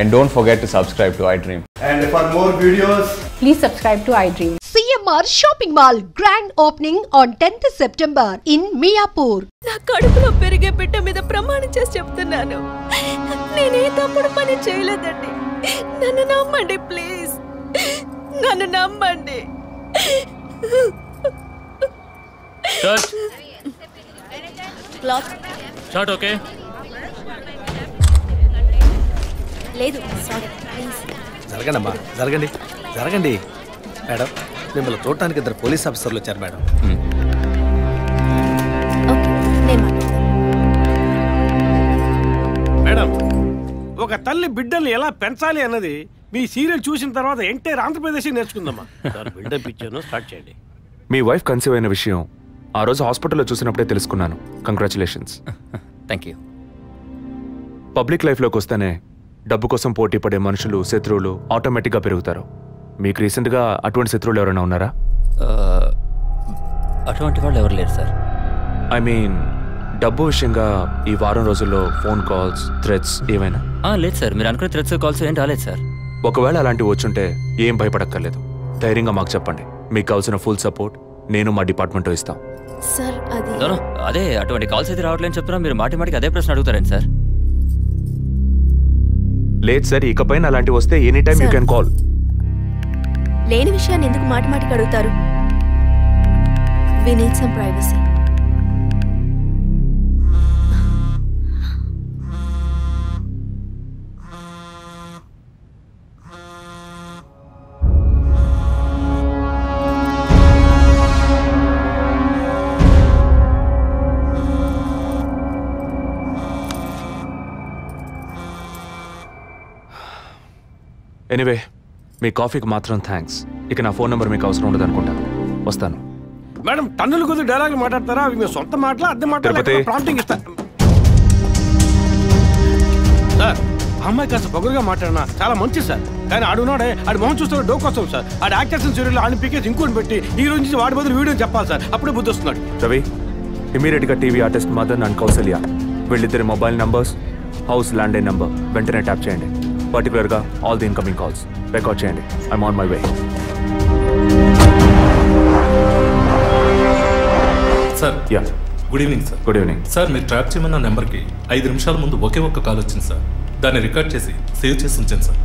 And don't forget to subscribe to iDream. And for more videos, please subscribe to iDream. CMR Shopping Mall grand opening on 10th September in Miapur. నా కడుపులో పెరిగే బిడ్డ మీద ప్రమాణం చేసి చెప్తున్నాను, నేనే తప్పుడు పని చేయలేదండి. నన్ను నమ్మండి ప్లీజ్, నన్ను నమ్మండి. షాట్ ఓకే లేదు సారీ ప్లీజ్. జరగండమ్మా, జరగండి జరగండి. మేడం, మిమ్మల్ని చూడటానికి 2 పోలీస్ ఆఫీసర్లు వచ్చారు మేడం. మేడం, ఒక తల్లి బిడ్డల్ని ఎలా పెంచాలి అన్నది మీ సీరియల్ చూసిన తర్వాత ఎంటైర్ ఆంధ్రప్రదేశ్ నేర్చుకుందామా. బిల్డప్ ఇచ్చాను, స్టార్ట్ చేయండి. మీ వైఫ్ కన్సీవ్ అయిన విషయం ఆ రోజు హాస్పిటల్లో చూసినప్పుడే తెలుసుకున్నాను. కంగ్రాచులేషన్స్. Thank you. పబ్లిక్ లైఫ్లోకి వస్తేనే డబ్బు కోసం పోటీ పడే మనుషులు, శత్రువులు ఆటోమేటిక్గా పెరుగుతారు. మీకు రీసెంట్గా అటువంటి శత్రువులు ఎవరైనా ఉన్నారా? అటువంటి వాళ్ళు ఎవరు లేరు సార్. ఐ మీన్ డబ్బు విషయంగా ఈ వారం రోజుల్లో ఫోన్ కాల్స్, థ్రెట్స్ ఏమైనా? లేదు సార్, మీరు అనుకునే థ్రెట్స్ కాల్స్ ఏం రాలేదు సార్. ఒకవేళ అలాంటివి వచ్చుంటే ఏం భయపడక్కర్లేదు. ధైర్యంగా మాకు చెప్పండి. మీకు కావాల్సిన ఫుల్ సపోర్ట్ నేను మా డిపార్ట్మెంట్లో ఇస్తాం. సార్ అది అదే అటువంటి కాల్స్ అయితే రావట్లేని చెప్తున్నా, మీరు మాటికి అదే ప్రశ్న అడుగుతారండి సార్. లేదు సార్, ఇకపైన అలాంటివి వస్తే any time you can call. లేని విషయాన్ని ఎందుకు మాటికి అడుగుతారు? We need some privacy. Anyway, మీ కాఫీకి మాత్రం థ్యాంక్స్. ఇక నా ఫోన్ నెంబర్ మీకు అవసరం ఉండదు అనుకుంటాను. వస్తాను. మేడం, టన్నుల కొద్ది డైలాగ్ మాట్లాడతారా? అవి మీ సొంత మాటలా, అద్దె మాటలా, ప్రాంప్టింగ్ ఇస్తా. సార్, అమ్మాయి కాస్త పొగరుగా మాట్లాడినా చాలా మంచిది సార్. కానీ ఆడున్నాడే, ఆడి మొహం చూస్తే డోకొస్తాం సార్. ఆడి యాక్టర్స్ సీరియల్ ఆడిని పీకేసి ఇంకోటి పెట్టి ఈ రోజు నుంచి వాడి బదులు వీడియో చెప్పాలి సార్. అప్పుడే బుద్ధి వస్తున్నాడు. రవి, ఇమీడియట్గా TV artist Madan and Kausalya వీళ్ళిద్దరి mobile numbers, house landline number వెంటనే ట్యాప్ చేయండి. పర్టికులర్గా all the incoming calls record చేయండి. I'm on my way. Sir, good evening sir. Good evening sir. మీరు ట్రాప్ చేయమన్న నెంబర్కి 5 నిమిషాల ముందు ఒకే ఒక్క కాల్ వచ్చింది సార్. దాన్ని రికార్డ్ చేసి సేవ్ చేసి ఉంచాను సార్.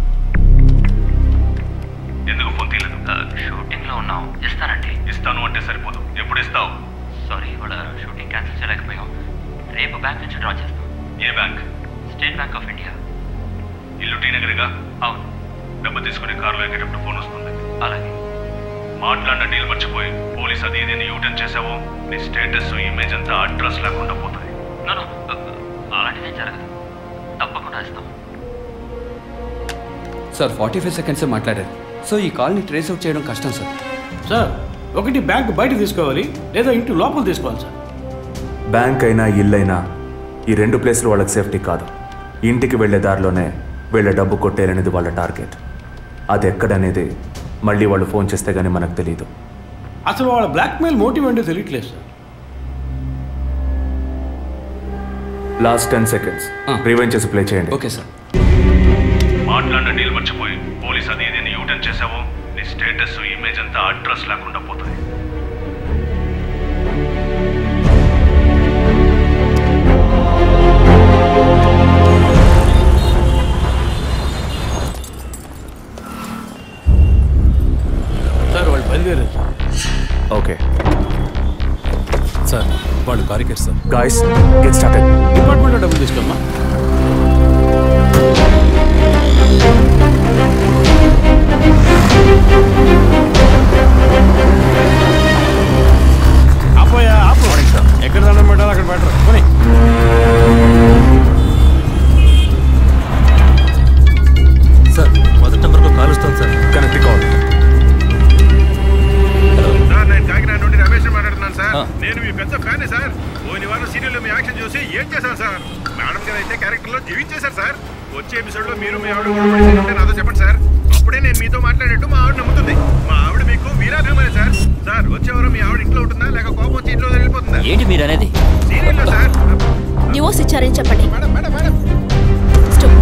ఎందుకు ఫోన్ తీయలేదు? షూటింగ్లో ఉన్నాం. ఇస్తానండి. ఇస్తాను అంటే సరిపోదు. ఎప్పుడు ఇస్తావు? సారీ, ఇవాళ షూటింగ్ క్యాన్సిల్ చేయలేకపోయాం. రేపు బ్యాంక్ నుంచి డ్రా చేస్తాం. ఏ bank? State Bank of India. ఇల్లు టీ నగర్గా? అవును. డబ్బు తీసుకుని కారులో ఎక్కేటప్పుడు ఫోన్ వస్తుంది. అలాగే. మాట్లాడిన డీల్ మర్చిపోయి పోలీస్ అది ఏదైనా యూటర్న్ చేసావో నీ స్టేటస్, ఇమేజ్ అంతా అడ్రస్ లేకుండా పోతాయి. అలాంటిదేం జరగదు. తప్పకుండా ఇస్తాం సార్. 45 సెకండ్సే మాట్లాడారు. సో ఈ కాల్ని ట్రేస్ అవుట్ చేయడం కష్టం సార్. సార్, ఒకటి బ్యాంక్ బయట తీసుకోవాలి, లేదా ఇంటి లోపల తీసుకోవాలి సార్. బ్యాంక్ అయినా ఇల్లైనా ఈ 2 ప్లేస్లు వాళ్ళకి సేఫ్టీ కాదు. ఇంటికి వెళ్లే దారిలోనే వీళ్ళ డబ్బు కొట్టేయాలనేది వాళ్ళ టార్గెట్. అది ఎక్కడనేది మళ్ళీ వాళ్ళు ఫోన్ చేస్తే గానీ మనకు తెలియదు. అసలు వాళ్ళ బ్లాక్మెయిల్ మోటివ్ ఏంటో తెలియట్లేదు సార్. లాస్ట్ 10 సెకండ్స్ రివైండ్ చేసి ప్లే చేయండి. Okay sir. మాట్లాడిన డీల్ మర్చిపోయి పోలీస్ అది ఏదైనా యూటర్న్ చేసావో నీ స్టేటస్, ఇమేజ్ అంతా అడ్రస్ లేకుండా పోతాయి. సార్, వాళ్ళు బయలుదేరారు. ఓకే సార్, వాళ్ళు కారికేట్ సార్. Guys, get started. డిపార్ట్మెంట్లో డబ్బులు తీసుకోమ్మా. ఆపోయా, ఆపు. ఎక్కడ దండం పెట్టాలి అక్కడ పెట్టరు. కొని సార్, మొదటి నెంబర్లో కాల్ వస్తుంది సార్. Connect call. సార్, నేను కాకినాడ నుండి రమేష్ మాట్లాడుతున్నాను సార్. నేను మీ పెద్ద ఫ్యానే సార్. పోయిన వారం సీరియల్లో మీ యాక్షన్ చూసి ఏం చేశాను సార్. మేడం గారు అయితే క్యారెక్టర్లో జీవించేశారు సార్. వచ్చే ఎపిసోడ్లో మీరు మీ ఆవిడ గొడవ నాతో చెప్పండి సార్. అప్పుడే నేను మీతో మాట్లాడేట్టు మా ఆవిడ నమ్ముతుంది. మా ఆవిడ మీకు వీరాభిమాని సార్. సార్, వచ్చే వారం మీ ఆవిడ ఇంట్లో ఉంటుందా లేక కోపం వచ్చి ఇంట్లో వెళ్ళిపోతుందా? ఏంటి మీరు అనేది? సీరియల్లో సార్ డివోర్స్ ఇచ్చారని చెప్పండి. Madam madam madam stop.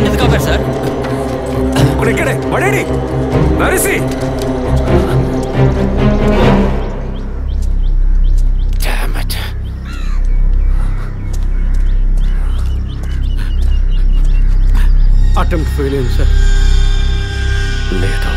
నన్ను ఎందుకు ఆపారు సార్? ఇక్కడే పడేడి నరిసి అటెంప్ట్ ఫెయిల్ అయింది సార్. లేదు,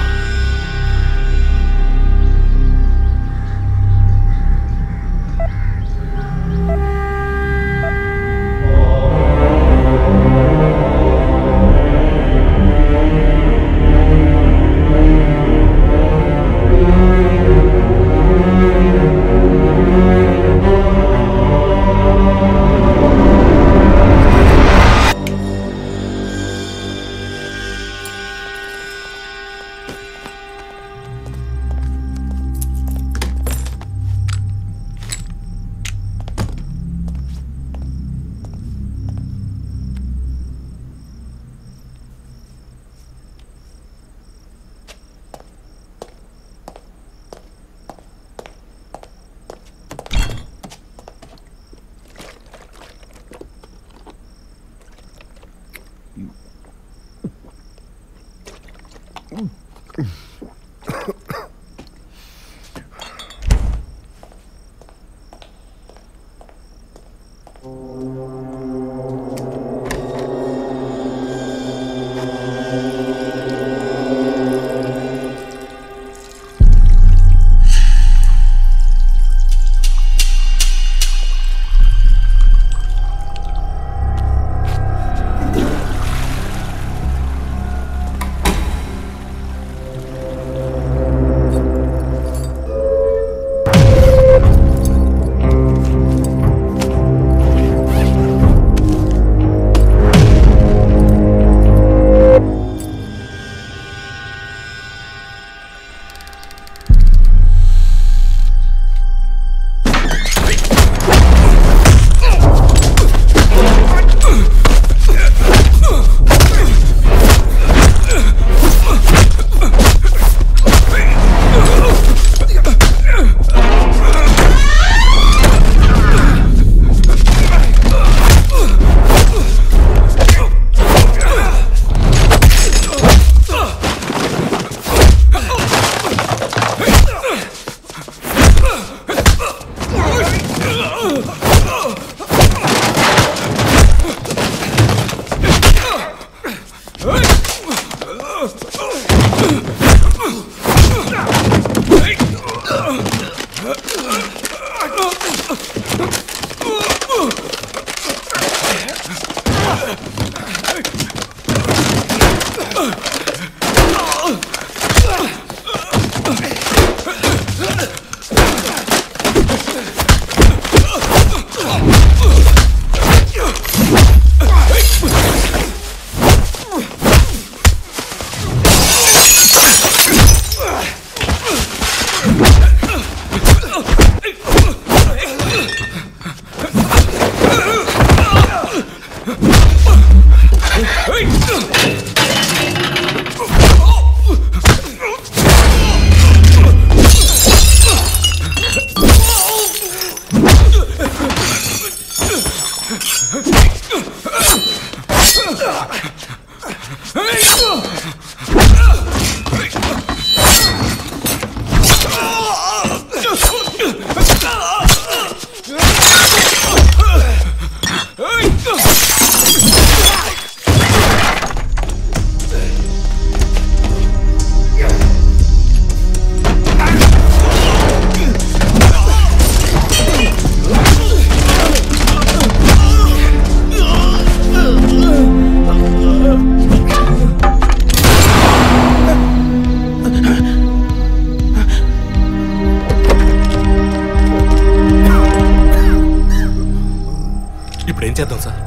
ఇప్పుడు ఏం చేద్దాం sir?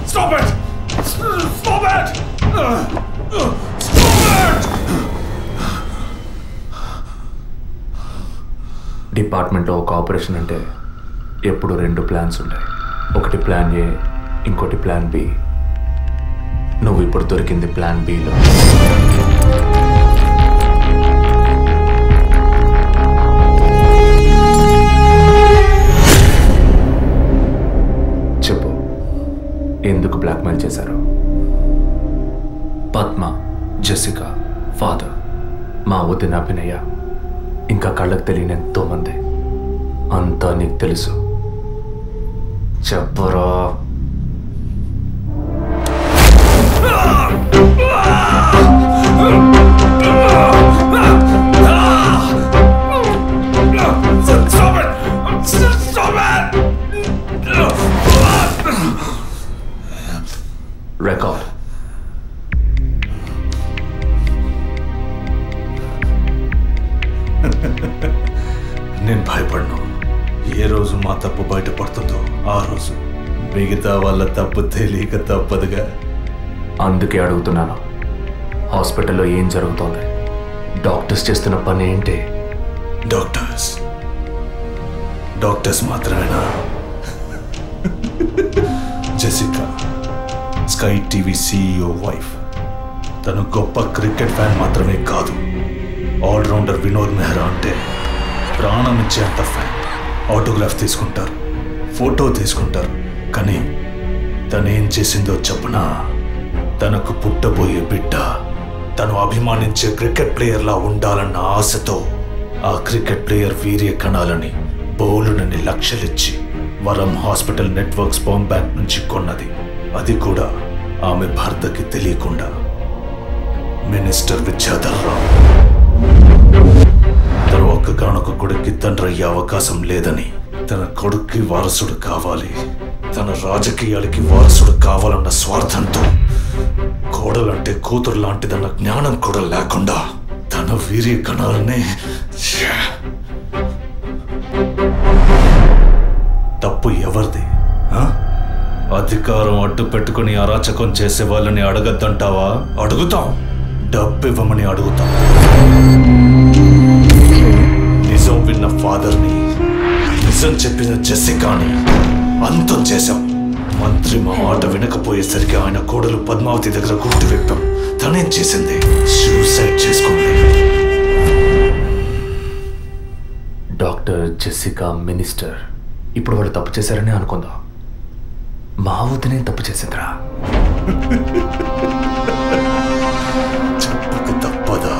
Stop it! Stop it! డిపార్ట్మెంట్లో ఒక ఆపరేషన్ అంటే ఎప్పుడు రెండు ప్లాన్స్ ఉంటాయి. ఒకటి ప్లాన్ ఏ, ఇంకోటి ప్లాన్ బి. నువ్వు ఇప్పుడు దొరికింది ప్లాన్ బిలో. చెప్పు, ఎందుకు బ్లాక్మెయిల్ చేశారు? పద్మ, జెసికా, ఫాదర్, మా వదిన అభినయ, ఇంకా కళ్ళకు తెలియని ఎంతో మంది. అంతా నీకు తెలుసు. చెప్పరా. రికార్డ్. నేను భయపడను. ఏ రోజు మా తప్పు బయటపడుతుందో ఆ రోజు మిగతా వాళ్ళ తప్పు తెలియక తప్పదుగా. అందుకే అడుగుతున్నాను, హాస్పిటల్లో ఏం జరుగుతోంది? డాక్టర్స్ చేస్తున్న పని ఏంటి? డాక్టర్స్ మాత్రమేనా? Jessica sky TV CEO wife. తను గొప్ప క్రికెట్ ఫ్యాన్ మాత్రమే కాదు, ఆల్రౌండర్ వినోద్ మెహ్రా అంటే ప్రాణం ఇచ్చేంత ఫ్యాన్. ఆటోగ్రాఫ్ తీసుకుంటారు, ఫోటో తీసుకుంటారు. కానీ తనేం చేసిందో చెప్పనా? తనకు పుట్టబోయే బిడ్డ తను అభిమానించే క్రికెట్ ప్లేయర్లా ఉండాలన్న ఆశతో ఆ క్రికెట్ ప్లేయర్ వీర్య కణాలని బౌలునని లక్షలిచ్చి వరం హాస్పిటల్ నెట్వర్క్ స్పర్మ్ బ్యాంక్ నుంచి కొన్నది. అది కూడా ఆమె భర్తకి తెలియకుండా. మినిస్టర్ విద్యాధర్ రావు తను ఒక్కగానొక్క కొడుక్కి తండ్రి అయ్యే అవకాశం లేదని, తన కొడుక్కి వారసుడు కావాలి, తన రాజకీయాలకి వారసుడు కావాలన్న స్వార్థంతో, కోడలంటే కూతురు లాంటిదన్న జ్ఞానం కూడా లేకుండా తన వీర్య కణాలనే. తప్పు ఎవరిది? అధికారం అడ్డు పెట్టుకుని అరాచకం చేసే వాళ్ళని అడగద్దంటావా? అడుగుతాం. డబ్బు ఇవ్వమని అడుగుతాం. నిజం విన్న ఫాదర్ని, నిజం చెప్పిన జెసికాని అంతం చేశాం. మంత్రి మా మాట వినకపోయేసరికి ఆయన కోడలు పద్మావతి దగ్గర గుర్తు విప్పాం. తనేం చేసింది? సూసైడ్ చేసుకుంది. డాక్టర్, జెసికా, మినిస్టర్, ఇప్పుడు వాళ్ళు తప్పు చేశారని అనుకుందాం. మా వదినే తప్పు చేసిందిరా. చెప్పక తప్పదా?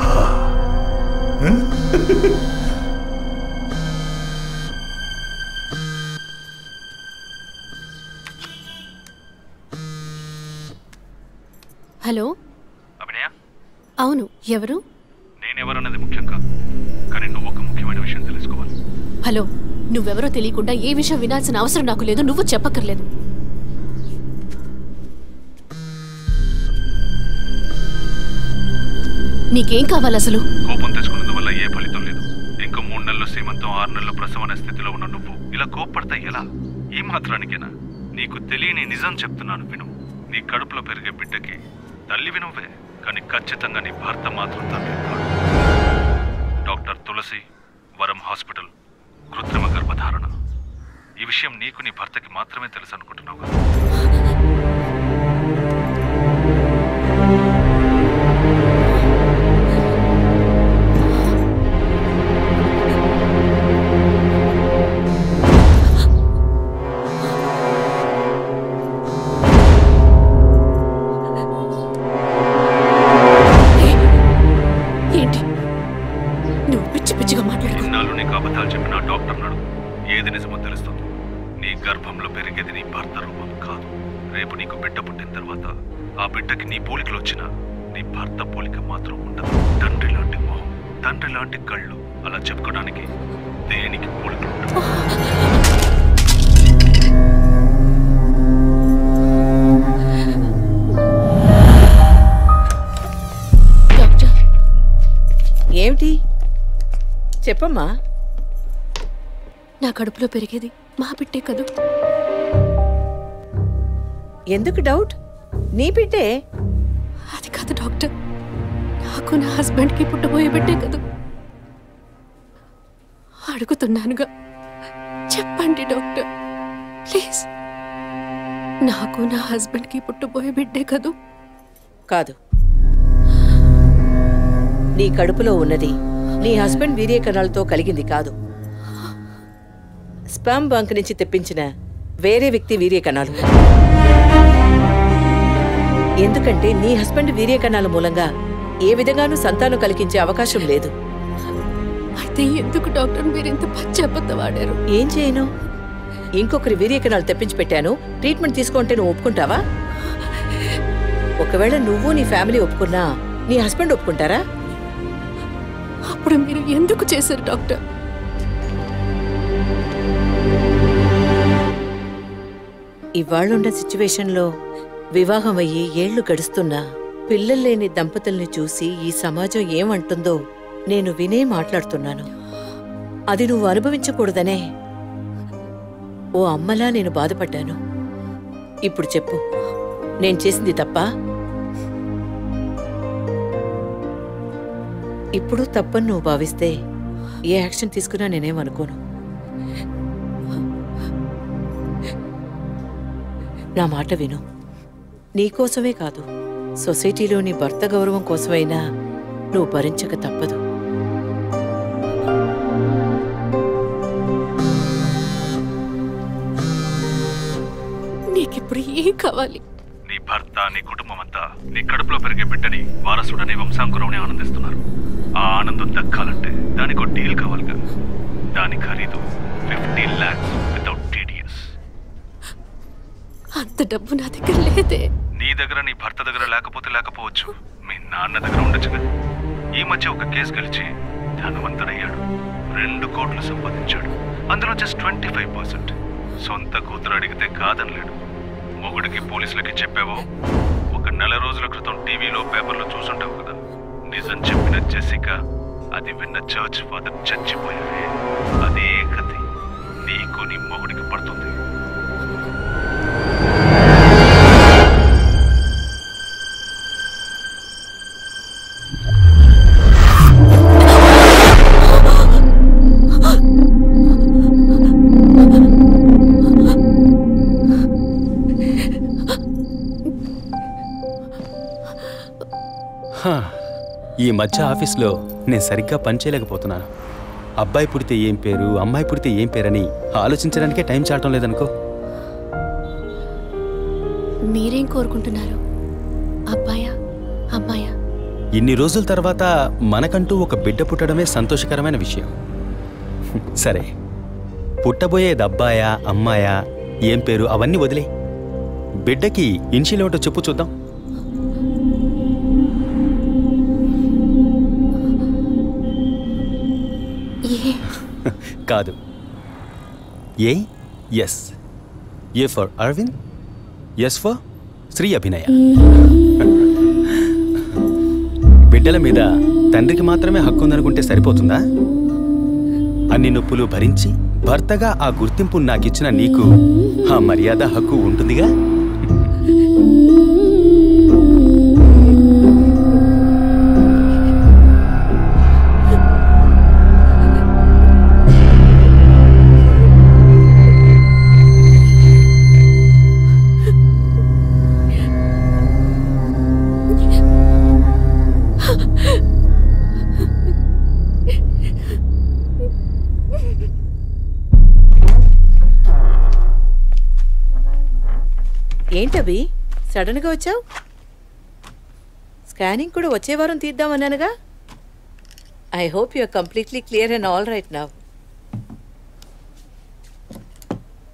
హలో అభినయ? అవును, ఎవరు? నేనెవరన్నది ముఖ్యం కాదు, కానీ నువ్వు ఒక ముఖ్యమైన విషయం తెలుసుకోవాలి. హలో, నువ్వెవరో తెలియకుండా ఏ విషయం వినాల్సిన అవసరం నాకు లేదు. నువ్వు చెప్పక్కర్లేదు. నీకేం కావాలి అసలు? కోపం తెచ్చుకున్నందువల్ల ఏ ఫలితం లేదు. ఇంకో 3 నెలలు సీమంతం, 6 నెలలు ప్రసవం అనే స్థితిలో ఉన్న నువ్వు ఇలా కోప్పడతా ఎలా? ఈ మాత్రానికేనా? నీకు తెలియని నిజం చెప్తున్నాను, విను. నీ కడుపులో పెరిగే బిడ్డకి తల్లివి నువ్వే, కానీ ఖచ్చితంగా నీ భర్త మాత్రం తండ్రి కాదు. డాక్టర్ తులసి, వరం హాస్పిటల్, కృత్రిమ గర్భధారణ. ఈ విషయం నీకు నీ భర్తకి మాత్రమే తెలుసు అనుకుంటున్నావు కదా? ఏంటి నువ్వు పిచ్చి పిచ్చిగా మాట్లాడు? ఇన్నాళ్ళు నీకు అబద్ధాలు చెప్పిన డాక్టర్ నడు ఏది నిజమో తెలుస్తుంది. నీ గర్భంలో పెరిగేది నీ భర్త రూపం కాదు. రేపు నీకు బిడ్డ పుట్టిన తర్వాత ఆ బిడ్డకి నీ పోలికలు వచ్చినా నీ భర్త పోలిక మాత్రం ఉండదు. తండ్రి లాంటి మొహం, తండ్రి లాంటి కళ్ళు, అలా చెప్పుకోవడానికి దేనికి పోలికలు ఉండవు. ఏమిటి చెప్పమ్మా? నా కడుపులో పెరిగేది మా బిడ్డే కదూ. ఎందుకు డౌట్? నీ బిడ్డే. అది కాదు డాక్టర్, నాకు నా హస్బెండ్కి పుట్టబోయే బిడ్డే కదూ. అడుగుతున్నానుగా, చెప్పండి డాక్టర్ ప్లీజ్. నాకు నా హస్బెండ్కి పుట్టబోయే బిడ్డే కదూ. కాదు, నీ కడుపులో ఉన్నది నీ హస్బెండ్ వీర్య కణాలతో కలిగింది కాదు, స్పామ్ బంక్ నుంచి తెప్పించిన వేరే వ్యక్తి వీర్య కణాలు. ఎందుకంటే నీ హస్బెండ్ వీర్య కణాల మూలంగా ఏ విధంగానూ సంతానం కలిగించే అవకాశం లేదు. అయితే ఎందుకు డాక్టర్ మీరు ఇంత పచ్చి అబద్ధం ఆడారు? ఏం చేయను? ఇంకొకరి వీర్య కణాలు తెప్పించి పెట్టాను, ట్రీట్మెంట్ తీసుకుంటే నువ్వు ఒప్పుకుంటావా? ఒకవేళ నువ్వు నీ ఫ్యామిలీ ఒప్పుకున్నా నీ హస్బెండ్ ఒప్పుకుంటారా? అప్పుడు మీరు ఎందుకు చేశారు డాక్టర్? ఇవాళ్ళున్న సిచ్యువేషన్లో వివాహం అయ్యి ఏళ్లు గడుస్తున్నా పిల్లల్లేని దంపతుల్ని చూసి ఈ సమాజం ఏమంటుందో నేను వినే మాట్లాడుతున్నాను. అది నువ్వు అనుభవించకూడదనే ఓ అమ్మలా నేను బాధపడ్డాను. ఇప్పుడు చెప్పు, నేను చేసింది తప్పా? ఇప్పుడు తప్పని నువ్వు భావిస్తే ఏ యాక్షన్ తీసుకున్నా నేనేమనుకోను. నా మాట విను. నీకోసమే కాదు, సొసైటీలోని భర్త గౌరవం కోసమైనా నువ్వు భరించక తప్పదు. నీకిప్పుడు ఏం కావాలి? నీ భర్త, నీ కుటుంబం అంతా నీ కడుపులో పెరిగే బిడ్డని వారసుడని వంశాంకురంని ఆనందిస్తున్నారు. ఆ ఆనందం దక్కాలంటే దానికి ఒక డీల్ కావాలిగా. దాని ఖరీదు 50 lakhs వితౌట్ టీడీఎస్. అంత డబ్బు నా దగ్గర లేదే. నీ దగ్గర, నీ భర్త దగ్గర లేకపోతే లేకపోవచ్చు, మీ నాన్న దగ్గర ఉండొచ్చుగా. ఈ మధ్య ఒక కేసు గెలిచి ధనవంతుడయ్యాడు, 2 కోట్లు సంపాదించాడు. అందులో జస్ట్ 25%. సొంత కూతురు అడిగితే కాదనలేడు. మొగుడికి పోలీసులకి చెప్పావో, ఒక నెల రోజుల క్రితం టీవీలో పేపర్లో చూసుంటావు కదా. నిజం చెప్పిన జెసికా, అది విన్న చర్చ్ ఫాదర్ చచ్చిపోయావే. అదే కథ నీకు నీ మొగుడికి పడుతుంది. ఈ మధ్య ఆఫీస్లో నేను సరిగ్గా పనిచేయలేకపోతున్నాను. అబ్బాయి పుడితే ఏం పేరు, అమ్మాయి పుడితే ఏం పేరని ఆలోచించడానికే టైం చాలటం లేదనుకో. మీరేం కోరుకుంటున్నారు? అబ్బాయా, అమ్మాయా? ఇన్ని రోజుల తర్వాత మనకంటూ ఒక బిడ్డ పుట్టడమే సంతోషకరమైన విషయం. సరే, పుట్టబోయేది అబ్బాయా, అమ్మాయా, ఏం పేరు అవన్నీ వదిలే. బిడ్డకి ఇన్షియల్ ఏమిటో చెప్పు చూద్దాం. కాదు, A. S. A for Aravind, S for Sri Abhinaya. బిడ్డల మీద తండ్రికి మాత్రమే హక్కు ఉందనుకుంటే సరిపోతుందా? అన్ని నొప్పులు భరించి భర్తగా ఆ గుర్తింపు నాకిచ్చిన నీకు ఆ మర్యాద, హక్కు ఉంటుందిగా. ఏంటవి సడన్ గా వచ్చావు? స్కానింగ్ కూడా వచ్చే వారం తీద్దామన్నానుగా. I hope you are completely clear and all right now.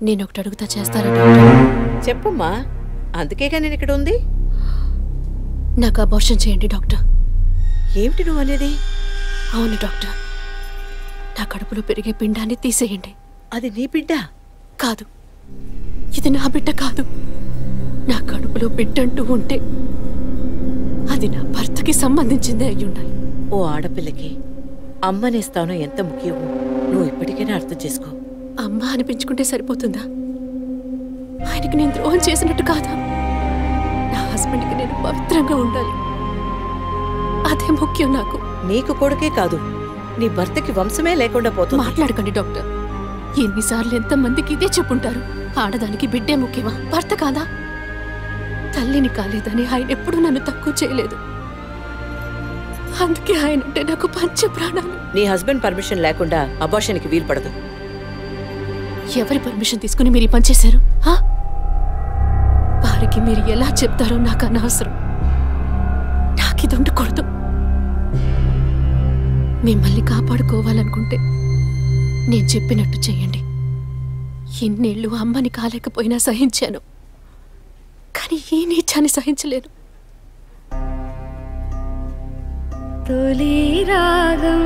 నేను ఒకటి అడుగుతా, చేస్తారా? చెప్పమ్మా, అందుకేగా నేను ఇక్కడ ఉంది. నాకు అబార్షన్ చేయండి డాక్టర్. ఏమిటి నువ్వు అనేది? అవును డాక్టర్, నా కడుపులో పెరిగే పిండాన్ని తీసేయండి. అది నీ బిడ్డ కాదు, ఇది నా బిడ్డ కాదు. నా కడుపులో బిడ్డంటూ ఉంటే అది నా భర్తకి సంబంధించిందే అయి ఉండాలి. ఓ ఆడపిల్లకి అమ్మనే స్థానం ఎంత ముఖ్యమో నువ్వు ఇప్పటికైనా అర్థం చేసుకో. అమ్మ అనిపించుకుంటే సరిపోతుందా? ఆయనకి నేను ద్రోహం చేసినట్టు కాదా? నా హస్బెండ్కి నేను పవిత్రంగా ఉండాలి, అదే ముఖ్యం నాకు. నీకు కొడుకే కాదు, నీ భర్తకి వంశమే లేకుండా పోతుంది. మాట్లాడకండి డాక్టర్. ఎన్నిసార్లు ఎంతమందికి ఇదే చెప్పుంటారు. ఆడదానికి బిడ్డే ముఖ్యమా, భర్త కాదా? తల్లిని కాలేదని ఆయన ఎప్పుడు నన్ను తక్కువ చేయలేదు. అందుకే ఆయన అంటే నాకు పంచ ప్రాణాలు. నీ హస్బెండ్ పర్మిషన్ లేకుండా అబార్షన్కి వీలు పడదు. ఎవరి పర్మిషన్ తీసుకుని మీరు ఈ పని చేశారు? వారికి మీరు ఎలా చెప్తారో నాకు అనవసరం. నాకు ఇది ఉండకూడదు. మిమ్మల్ని కాపాడుకోవాలనుకుంటే నేను చెప్పినట్టు చెయ్యండి. ఇన్నేళ్ళు అమ్మని కాలేకపోయినా సహించాను, కానీ ఈ నీచాన్ని సహించలేను. తొలి రాగం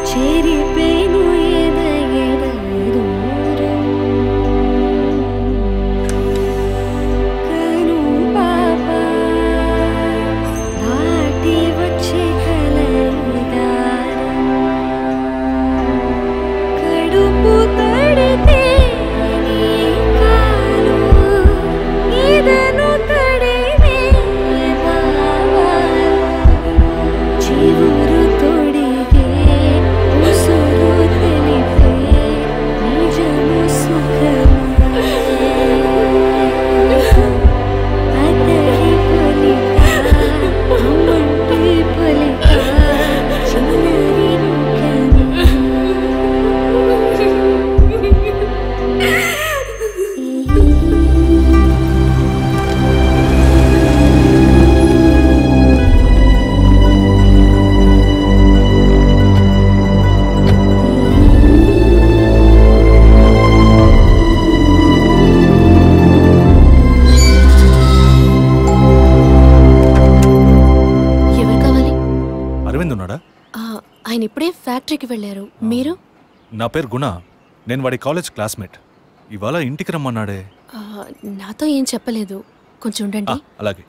చెరిపేను కను పాప దాటి వచ్చే కలదారం కడుపు తడితే నీ కాలు ఇదను తడివే చివురు తొడిగే ఉసురు తెలిపే నిజము సుఖమే అతడి పలిక అమ్మంటి పలిక చిన్నరి ఎవరు కావాలి? అరవింద్ ఉన్నాడా? ఆయన ఇప్పుడే ఫ్యాక్టరీకి వెళ్ళారు. మీరు? నా పేరు గుణ. నేను వాడి కాలేజ్ క్లాస్మేట్. ఇవాళ ఇంటికి రమ్మన్నాడే. నాతో ఏం చెప్పలేదు. కొంచెం ఉండండి. అలాగే.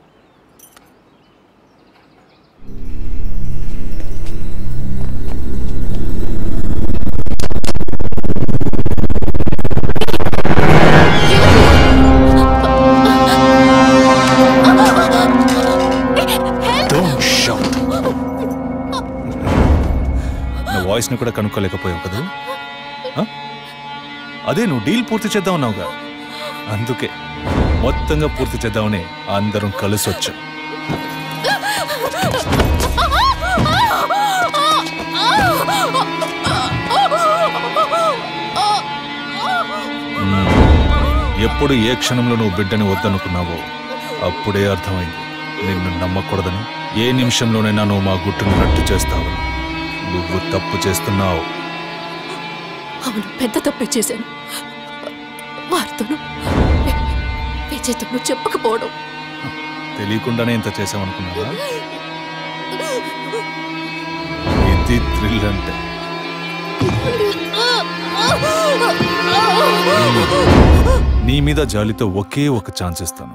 Don't shout. నా వాయిస్ని కూడా కనుక్కోలేకపోయావు కదా? అదే నువ్వు డీల్ పూర్తి చేద్దాం అన్నావుగా, అందుకే మొత్తంగా పూర్తి చేద్దామని అందరం కలిసి వచ్చాం. ఎప్పుడు ఏ క్షణంలో నువ్వు బిడ్డని వద్దనుకున్నావో అప్పుడే అర్థమైంది నిన్ను నమ్మకూడదని. ఏ నిమిషంలోనైనా నువ్వు మా గుట్టును రట్టు చేస్తావని. నువ్వు తప్పు చేస్తున్నావు. అవును, పెద్ద తప్పే చేశాను. వారితోనూ విజయ్తోనూ చెప్పకపోవడం. తెలియకుండానే ఇంత చేసామనుకున్నావా? ఇది థ్రిల్ అంటే. నీ మీద జాలితో ఒకే ఒక ఛాన్స్ ఇస్తాను.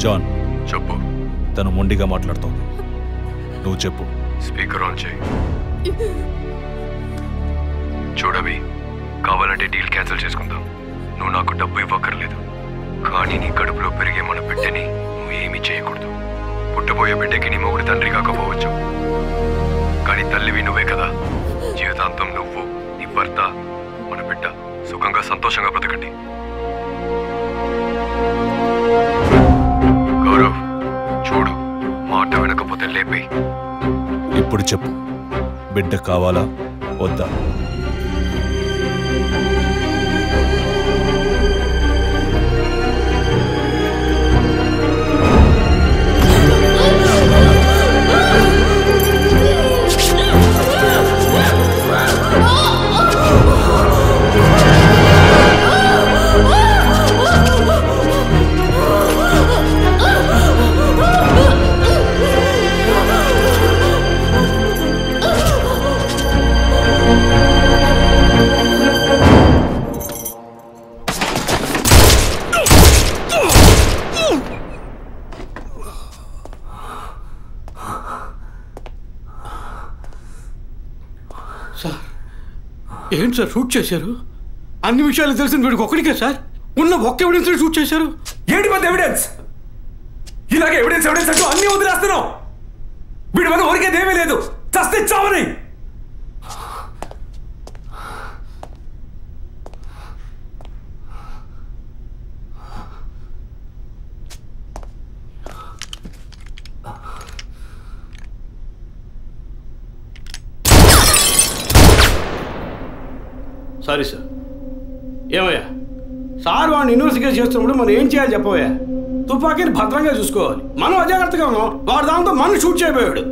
జాన్ చెప్పు. తను మొండిగా మాట్లాడుతోంది. నువ్వు చెప్పు. స్పీకర్ ఆన్ చేయి. చూడవి, కావాలంటే డీల్ క్యాన్సిల్ చేసుకుందాం. నువ్వు నాకు డబ్బు ఇవ్వక్కర్లేదు, కానీ నీ కడుపులో పెరిగే మన బిడ్డని నువ్వు ఏమీ చేయకూడదు. పుట్టబోయే బిడ్డకి నీ మొగుడు తండ్రి కాకపోవచ్చు, కానీ తల్లివి నువ్వే కదా. జీవితాంతం నువ్వు, నీ భర్త, మన బిడ్డ సుఖంగా సంతోషంగా బ్రతకండి. గౌరవ్, చూడు, మాట వినకపోతే లేపేయి. ఇప్పుడు చెప్పు, బిడ్డ కావాలా వద్దా? ఏంటి సార్ షూట్ చేశారు? అన్ని విషయాలు తెలిసిన వీడికి ఒక్కడికే సార్ ఉన్న ఒక్క ఎవిడెన్స్ షూట్ చేశారు. ఏంటి పెద్ద ఎవిడెన్స్? ఇలాగే ఎవిడెన్స్ ఎవిడెన్స్ అంటూ అన్ని వదిలేస్తున్నావు. వీడి వల్ల ఊరికేదేమీ లేదు, చస్తే చావని. Sorry sir. ఏమయ్యా సార్ వాడిని ఇన్వెస్టిగేట్ చేస్తున్నప్పుడు మనం ఏం చేయాలి చెప్పవయ్యా? తుపాకీని భద్రంగా చూసుకోవాలి. మనం అజాగ్రత్తగా ఉన్నాం, వాడు దాంతో మనం షూట్ చేయబోయాడు.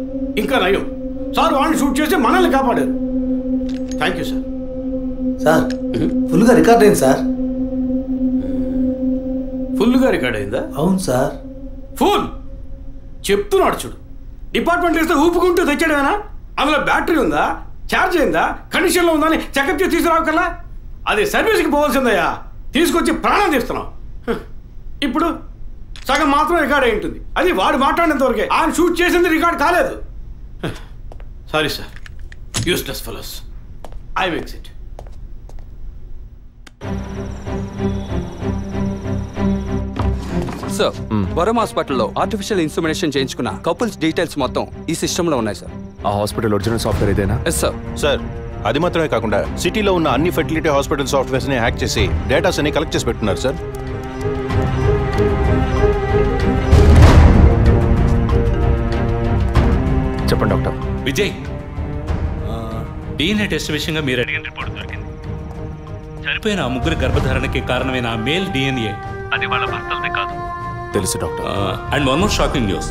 ఇంకా నయం సార్ వాడిని షూట్ చేసి మనల్ని కాపాడారు. Thank you sir. సార్ ఫుల్గా రికార్డ్ అయింది సార్. ఫుల్గా రికార్డ్ అయిందా? అవును సార్. ఫుల్ చెప్తున్నాడు చూడు. డిపార్ట్మెంట్ ఇస్తే ఊపుకుంటూ తెచ్చాడేనా? అందులో బ్యాటరీ ఉందా, ఛార్జ్ అయిందా, కండిషన్లో ఉందా అని చెకప్ చేసి తీసుకురావు కదా. అది సర్వీస్కి పోవాల్సిందయ్యా, తీసుకొచ్చి ప్రాణం తీస్తున్నాం. ఇప్పుడు సగం మాత్రం రికార్డ్ అయి ఉంటుంది. అది వాడు మాట్లాడినంత వరకే. ఆయన షూట్ చేసింది రికార్డ్ కాలేదు. Sorry sir, useless fellows. I makes it. Sir, Varam హాస్పిటల్లో ఆర్టిఫిషియల్ ఇన్సెమినేషన్ చేయించుకున్న కపుల్స్ డీటెయిల్స్ మొత్తం ఈ సిస్టంలో ఉన్నాయి సార్. ఆ హాస్పిటల్ ఒరిజినల్ సాఫ్ట్వేర్ ఇదేనా? Yes sir. సార్ అది మాత్రమే కాకుండా సిటీలో ఉన్న అన్ని ఫెర్టిలిటీ హాస్పిటల్ సాఫ్ట్వేర్స్ని హ్యాక్ చేసి డేటాస్ అన్ని కలెక్ట్ చేసి పెట్టున్నారు సార్. చెప్పండి డాక్టర్. విజయ్, DNA టెస్ట్ విషయంగా మీరు అడిగిన రిపోర్ట్ దొరికింది. చనిపోయిన ఆ ముగ్గురు గర్భధారణకి కారణమైన ఆ మేల్ DNA అది వాళ్ళ భర్తలదే కాదు. తెలుసు doctor. And one more shocking news.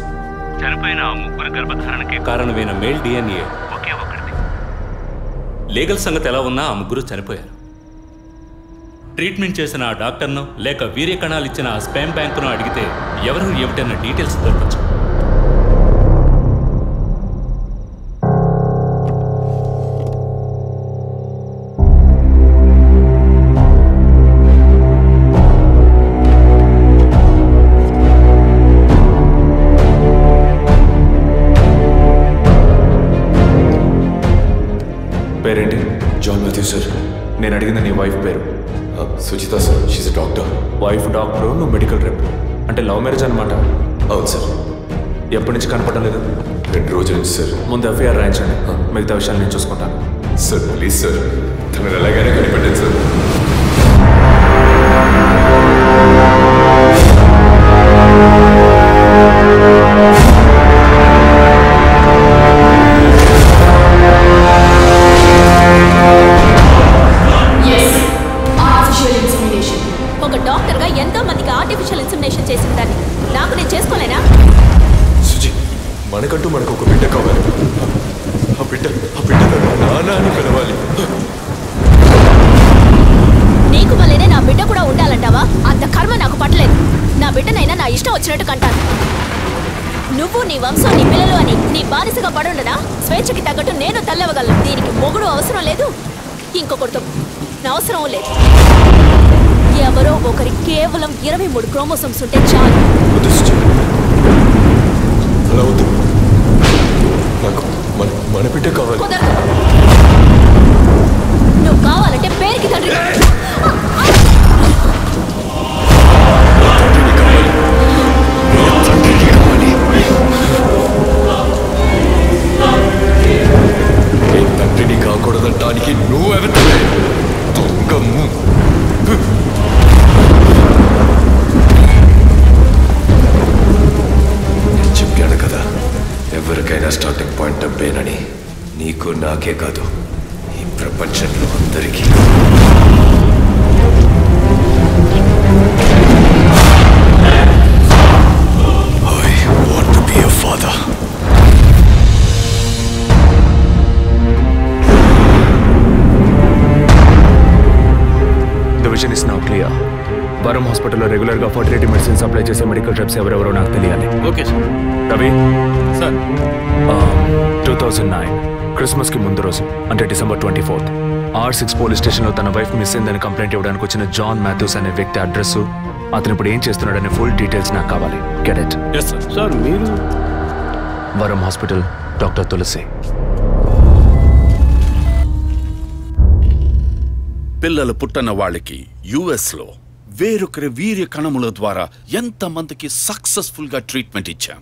చనిపోయిన ఆ ముగ్గురు గర్భధారణకి కారణమైన మేల్ DNA ఒకే ఒకటిది. లీగల్ సంగతి ఎలా ఉన్నా ఆ ముగ్గురు చనిపోయారు. ట్రీట్మెంట్ చేసిన ఆ డాక్టర్ను లేక వీర్య కణాలు ఇచ్చిన ఆ స్పామ్ బ్యాంకును అడిగితే ఎవరు ఏమిటన్న డీటెయిల్స్ దొరకచ్చు. పేరేంటి? John Mathew sir. నేను అడిగింది నీ వైఫ్ పేరు. Sujitha sir. She's a doctor. Wife doctor, నువ్వు మెడికల్ రేపు. అంటే లవ్ మ్యారేజ్ అనమాట. అవును సార్. ఎప్పటి నుంచి కనపడడం లేదు? 2 రోజుల నుంచి సార్. ముందు ఎఫ్ఐఆర్ రాయించండి, మిగతా విషయాలు నేను చూసుకుంటాను. సార్ ప్లీజ్ సార్, తను ఎలాగైనా కనిపెట్టండి సార్. ఒక డాక్టర్గా ఎంతో మందికి ఆర్టిఫిషియల్ ఇన్సెమినేషన్ చేసిన దాన్ని నాకు నేను చేసుకోలేనా? సుజి, మనకంటూ మనకు ఒక బిడ్డ కావాలి. ఆ బిడ్డ నాన్న అని పిలవాలి. నీకు వల్లేనే నా బిడ్డ కూడా ఉండాలంటావా? అంత కర్మ నాకు పట్టలేదు. నా బిడ్డనైనా నా ఇష్టం వచ్చినట్టు కంటాను. నువ్వు నీ వంశం నీ పిల్లలు అని నీ బానిసగా పడుండనా? స్వేచ్ఛకి తగ్గట్టు నేను తల్లవగలను. దీనికి మొగుడు అవసరం లేదు, ఇంకొకరితో అవసరం లేదు. ఎవరో ఒకరి కేవలం 23 క్రోమోసోమ్స్ ఉంటే చాలు. మన బిడ్డ కావాలి. నువ్వు కావాలంటే పేరుకి తండ్రి తండ్రిని కాకూడదంటానికి నువ్వెవరివే? దొంగమ్ము. నేను చెప్పాను కదా, ఎవరికైనా స్టార్టింగ్ పాయింట్ డబ్బేనని. నీకు నాకే కాదు, ఈ ప్రపంచంలో అందరికీ. I want to be a father. The vision is now clear. వరం హాస్పిటల్లో రెగ్యులర్గా ఫర్టిలిటీ మెడిసిన్ సప్లై చేసే మెడికల్ రెప్స్ ఎవరెవరో నాకు తెలియాలి. Okay sir. రవి సార్, 2009 క్రిస్మస్కి ముందు రోజు, అంటే December 24th, R6 పోలీస్ స్టేషన్లో తన వైఫ్ మిస్ అయిందని కంప్లైంట్ ఇవ్వడానికి వచ్చిన జాన్ మాథ్యూస్ అనే వ్యక్తి అడ్రస్, అతను ఇప్పుడు ఏం చేస్తున్నాడనే ఫుల్ డీటెయిల్స్ నాకు కావాలి. Get it? Yes sir. Sir మీరు? వరం హాస్పిటల్, డాక్టర్ తులసి. పిల్లలు పుట్టిన వాళ్ళకి యుఎస్లో వేరొకరి వీర్య కణముల ద్వారా ఎంతమందికి సక్సెస్ఫుల్గా ట్రీట్మెంట్ ఇచ్చాం.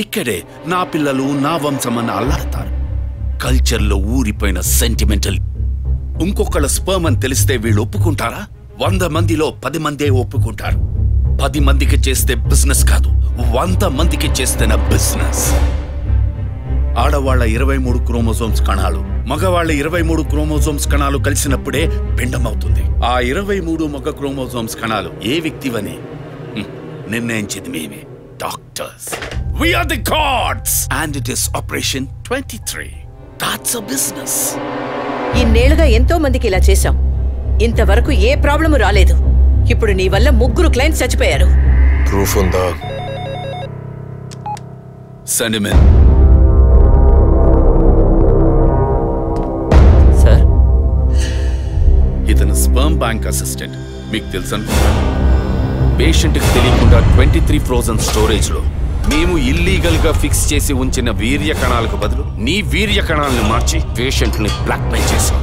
ఇక్కడే నా పిల్లలు నా వంశమని అల్లాడతారు. కల్చర్లో ఊరిపోయిన సెంటిమెంటల్. ఇంకొకళ్ళ స్పర్మ్ అని తెలిస్తే వీళ్ళు ఒప్పుకుంటారా? 100 మందిలో 10 మందే ఒప్పుకుంటారు. 10 మందికి చేస్తే బిజినెస్ కాదు, 100 మందికి చేస్తేనే బిజినెస్. ఆడవాళ్ల 23 క్రోమోజోమ్స్ కణాలు మగవాళ్ల 23 క్రోమోజోమ్స్ కణాలు కలిసినప్పుడే పిండం అవుతుంది. ఆ 23 మగ క్రోమోజోమ్స్ కణాలు ఏ వ్యక్తివని నిర్ణయించేది మేమే, doctors. We are the gods and it is Operation 23. That's a business. ఇన్నేళ్లుగా ఎంతో మందికి ఇలా చేశాం, ఇంతవరకు ఏ ప్రాబ్లము రాలేదు. ఇప్పుడు నీ వల్ల 3 క్లయింట్స్ చచ్చిపోయారు. ప్రూఫ్ ఉందా? Send him in. సార్, ఇతను స్పర్మ్ బ్యాంక్ అసిస్టెంట్. మీకు తెలుసు అనుకుంటాను. పేషెంట్కి తెలియకుండా 23 ఫ్రోజన్ స్టోరేజ్లో మేము ఇల్లీగల్ గా ఫిక్స్ చేసి ఉంచిన వీర్య కణాలకు బదులు నీ వీర్య కణాలను మార్చి పేషెంట్ని బ్లాక్మెయిల్ చేశావు.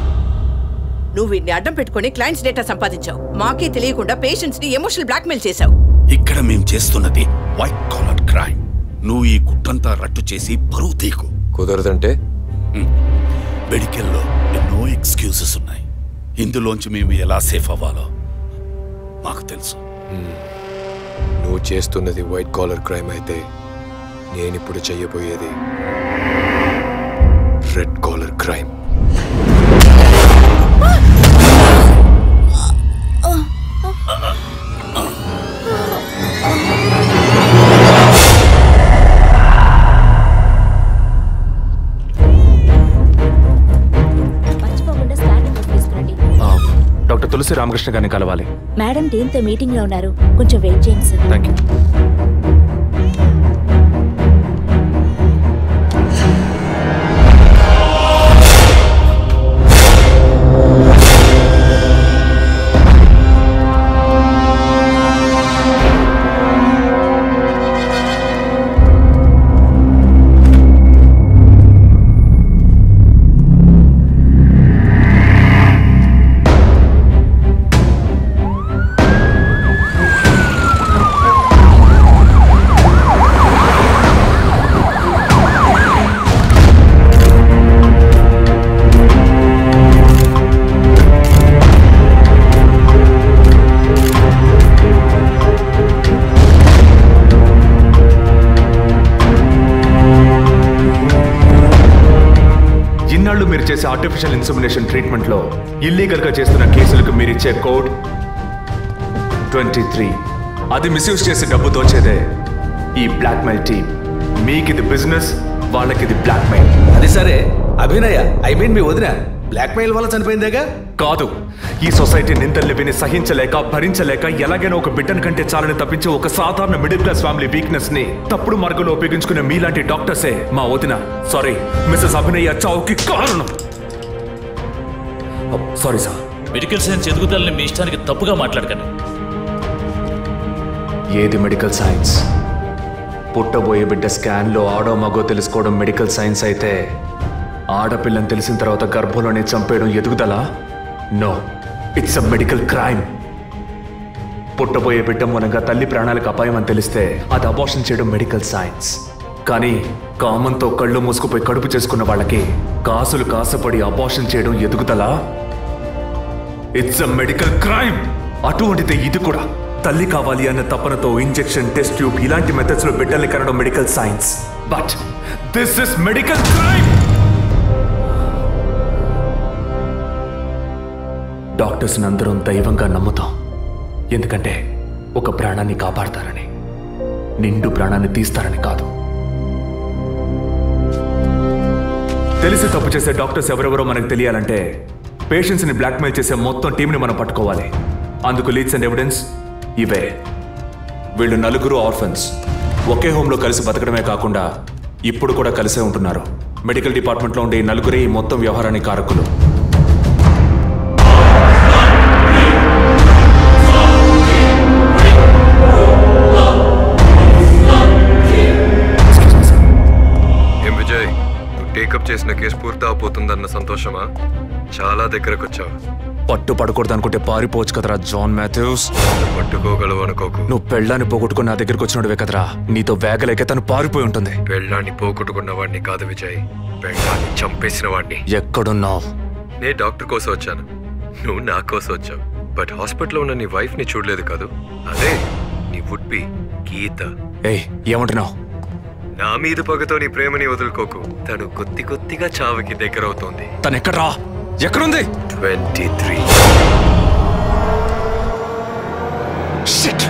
నువ్వు వీడిని అడ్డం పెట్టుకుని క్లయింట్స్ డేటా సంపాదించావు. మాకే తెలియకుండా పేషెంట్స్ ని ఎమోషనల్ బ్లాక్మెయిల్ చేశావు. ఇక్కడ మేము చేస్తున్నది వైట్ కాలర్ క్రైమ్. నువ్వు ఈ గుట్టంతా రట్టు చేసి పరువు తీకు. కుదరదంటే? మెడికల్లో ఎన్నో ఎక్స్క్యూజెస్ ఉన్నాయి. ఇందులోంచి మేము ఎలా సేఫ్ అవ్వాలో మాకు తెలుసు. నువ్వు చేస్తున్నది వైట్ కాలర్ క్రైమ్ అయితే నేనిప్పుడు చెయ్యబోయేది రెడ్ కాలర్ క్రైమ్. డాక్టర్ తులసి రామకృష్ణ గారిని కలవాలి. మేడం టీంతో మీటింగ్ లో ఉన్నారు, కొంచెం వెయిట్ చేయండి సార్. Thank you. మీరు చేసే ఆర్టిఫిషియల్ ఇన్సెమినేషన్ ట్రీట్మెంట్ లో ఇల్లీగల్ గా చేస్తున్న కేసులకు మీరిచ్చే కోడ్ 23. అది మిస్యూజ్ చేసి డబ్బు దోచేదే ఈ బ్లాక్మెయిల్ టీమ్. మీకిది బిజినెస్, వాళ్ళకిది బ్లాక్మెయిల్. అది సరే అభినయ, ఐ మీన్ మీ వదిన బ్లాక్మెయిల్ వల్ల చనిపోయిందేగా? కాదు, ఈ సొసైటీ నిందల్ని విని సహించలేక భరించలేక ఎలాగైనా ఒక బిడ్డను కంటే చాలని తప్పించి ఒక సాధారణ మిడిల్ క్లాస్ ఫ్యామిలీ వీక్నెస్ ని తప్పుడు మార్గంలో ఉపయోగించుకునే మీలాంటి డాక్టర్సే మా వదిన, సారీ మిస్సెస్ అభినయ చావుకి కారణం. Sorry sir. మెడికల్ సైన్స్ ఎదుగుదలని మీ ఇష్టానికి తప్పుగా మాట్లాడకండి. ఏది మెడికల్ సైన్స్? పుట్టబోయే బిడ్డ స్కాన్లో ఆడో మగో తెలుసుకోవడం మెడికల్ సైన్స్ అయితే, ఆడపిల్లని తెలిసిన తర్వాత గర్భంలోనే చంపేయడం ఎదుగుదలా? No, it's a medical crime. పుట్టబోయే బిడ్డ మూలంగా తల్లి ప్రాణాలకు అపాయం అని తెలిస్తే అది అబార్షన్ చేయడం మెడికల్ సైన్స్. కానీ కామంతో కళ్ళు మూసుకుపోయి కడుపు చేసుకున్న వాళ్ళకి కాసులు కాసపడి అబార్షన్ చేయడం ఎదుగుదలా? It's a medical crime. అటువంటిదే ఇది కూడా. తల్లి కావాలి అన్న తపనతో ఇంజెక్షన్, టెస్ట్ ట్యూబ్ ఇలాంటి మెథడ్స్ లో బిడ్డల్ని కనడం medical science. But this is medical crime. Doctors అందరం దైవంగా నమ్ముతాం, ఎందుకంటే ఒక ప్రాణాన్ని కాపాడతారని, నిండు ప్రాణాన్ని తీస్తారని కాదు. తెలిసి తప్పు చేసే డాక్టర్స్ ఎవరెవరో మనకు తెలియాలంటే పేషెంట్స్ని బ్లాక్మెయిల్ చేసే మొత్తం టీంని మనం పట్టుకోవాలి. అందుకు లీడ్స్ అండ్ ఎవిడెన్స్ ఇవే. వీళ్ళు నలుగురు ఆర్ఫన్స్. ఒకే హోమ్లో కలిసి బతకడమే కాకుండా ఇప్పుడు కూడా కలిసే ఉంటున్నారు. మెడికల్ డిపార్ట్మెంట్లో ఉండే ఈ నలుగురే ఈ మొత్తం వ్యవహారానికి కారకులు. విజయ్, నువ్వు టేకప్ చేసిన కేసు పూర్తి అవబోతుందన్న సంతోషమా? చాలా దగ్గరకు వచ్చావు. పట్టు పడకూడదు అనుకుంటే పారిపోవచ్చు కదరా జాన్ మాథ్యూస్. పట్టుకోగలవు అనుకోకు. నువ్వు పెళ్ళాన్ని పోగొట్టుకుని నా దగ్గరకు వచ్చినడువే కదరా. నీతో వేగలేక తను పారిపోయి ఉంటుంది. పెళ్ళాన్ని పోగొట్టుకున్న వాడిని కాదు విజయ్, పెళ్ళాన్ని చంపేసిన వాడిని. ఎక్కడున్నావు? నే డాక్టర్ కోసం వచ్చాను, నువ్వు నా కోసం వచ్చావు. బట్ హాస్పిటల్లో ఉన్న నీ వైఫ్ ని చూడలేదు కాదు, అదే నీ వుడ్ బి గీత. ఏయ్, ఏమంటున్నావు? నా మీద పగతో నీ ప్రేమని వదులుకోకు. తను కొద్దిగా చావుకి దగ్గరవుతోంది. తను ఎక్కడ్రా? ఎక్కడుంది? 23. Shit!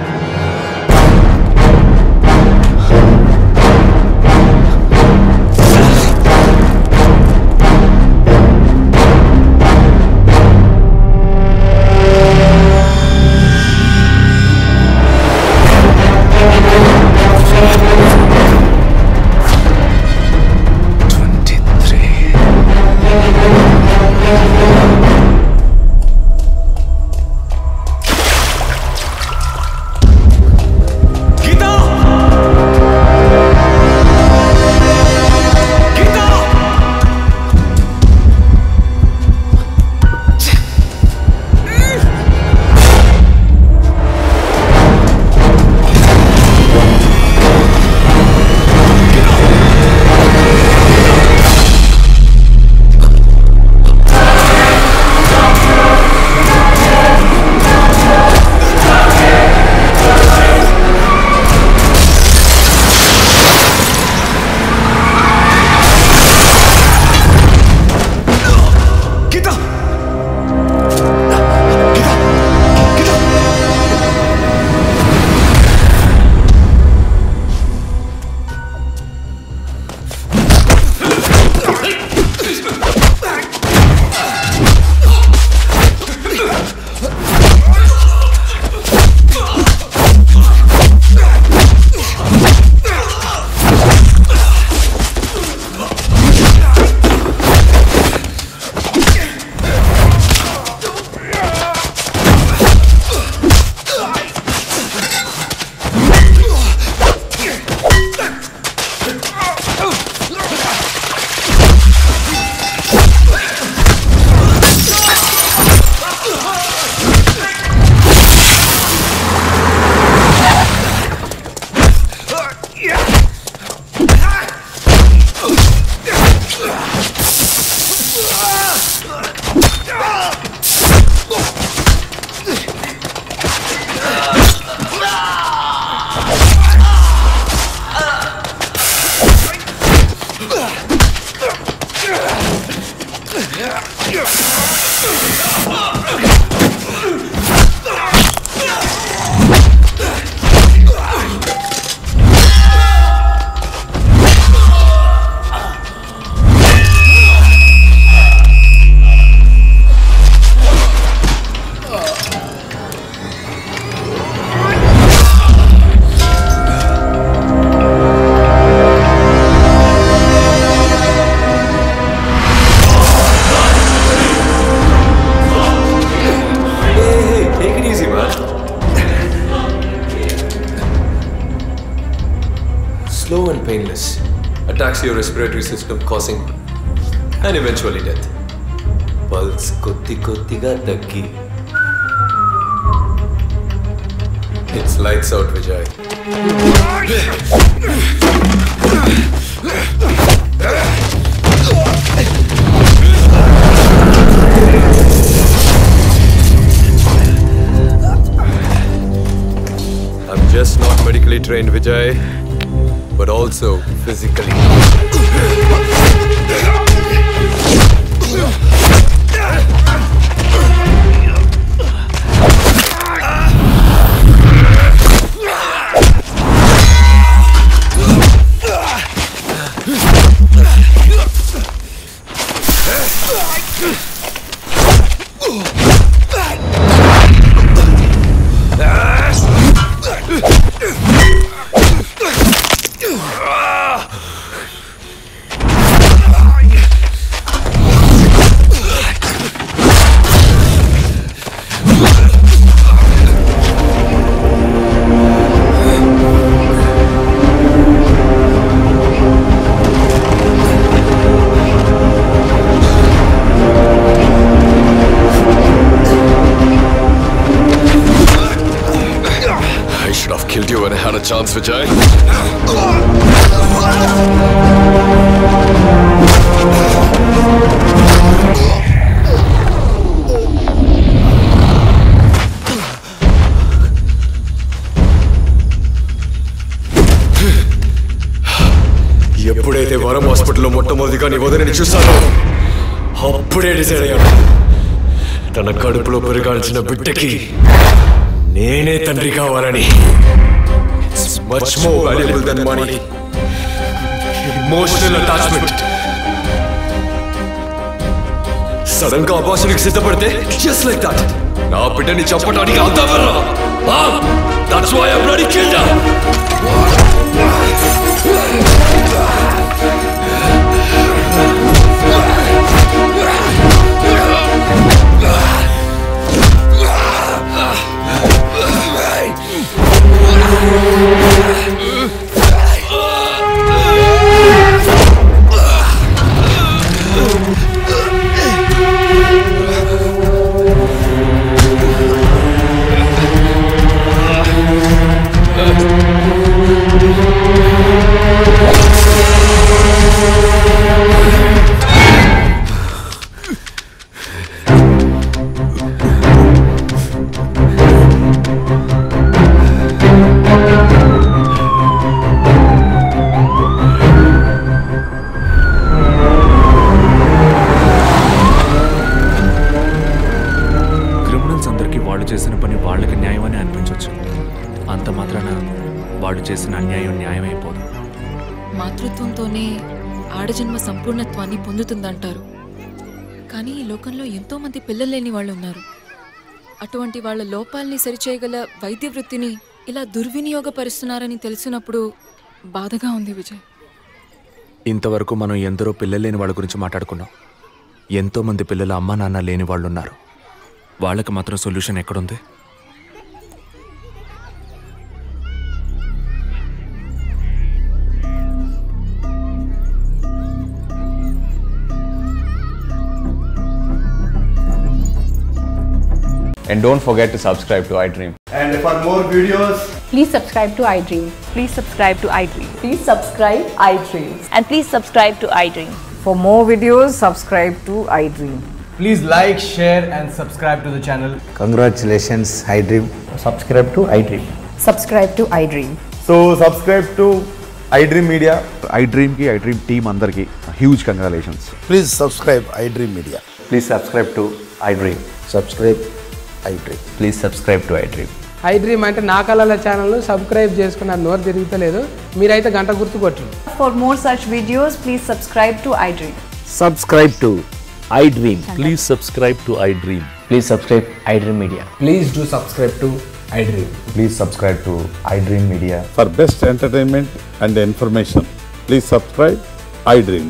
Slow and painless. Attacks your respiratory system, causing and eventually death. Pulse kotti-kottiga taggi. It's lights out, Vijay. I'm just not medically trained, Vijay, but also physically. Killed you when I had a chance, Vijay. ఎప్పుడైతే వరం హాస్పిటల్లో మొట్టమొదటిగా నీ వదిలిని చూస్తానో అప్పుడే decide అయ్యాను, తన కడుపులో పెరగాల్సిన బిడ్డకి నేనే తండ్రి కావాలని. It's much more valuable then money, emotional attachment. Sudden గా అబార్షన్కి సిద్ధపడితే జస్ట్ లైక్ దట్ నా బిడ్డని చంపడానికి అవుతావరా? That's why I bloody killed her. చేసిన పని వాళ్ళకి న్యాయమని అనిపించవచ్చు. అంత మాత్రాన వాళ్ళు చేసిన అన్యాయం న్యాయమైపోదు. మాతృత్వంతోనే ఆడజన్మ సంపూర్ణత్వాన్ని పొందుతుందంటారు. కానీ ఈ లోకంలో ఎంతో మంది పిల్లలు లేని వాళ్ళు ఉన్నారు. అటువంటి వాళ్ళ లోపాలని సరిచేయగల వైద్య వృత్తిని ఇలా దుర్వినియోగపరుస్తున్నారని తెలిసినప్పుడు బాధగా ఉంది విజయ్. ఇంతవరకు మనం ఎందరో పిల్లలు లేని వాళ్ళ గురించి మాట్లాడుకున్నాం. ఎంతో మంది పిల్లలు అమ్మా నాన్న లేని వాళ్ళు ఉన్నారు. వాళ్ళకి మాత్రం సొల్యూషన్ ఎక్కడుంది? And don't forget to subscribe to iDream. And for more videos, Please subscribe to iDream. Please subscribe to iDream. Please subscribe iDream. And please subscribe to iDream. For more videos, subscribe to iDream. please like, share and subscribe to the channel. Congratulations, iDream. Subscribe to iDream. Subscribe to iDream. So subscribe to iDream Media. iDream ki iDream team andarki huge congratulations. Please subscribe iDream Media. Please subscribe to iDream. Subscribe iDream. Please subscribe to iDream. iDream అంటే నా కళల channel subscribe చేసుకున్నారు, నోరు తిరుగుతలేదు. మీరైతే గంట గుర్తు కొట్టండి. For more such videos, please subscribe to iDream. Subscribe to iDream. Please subscribe to iDream. Please subscribe iDream Media. Please do subscribe to iDream. Please subscribe to iDream Media. For best entertainment and information, please subscribe iDream.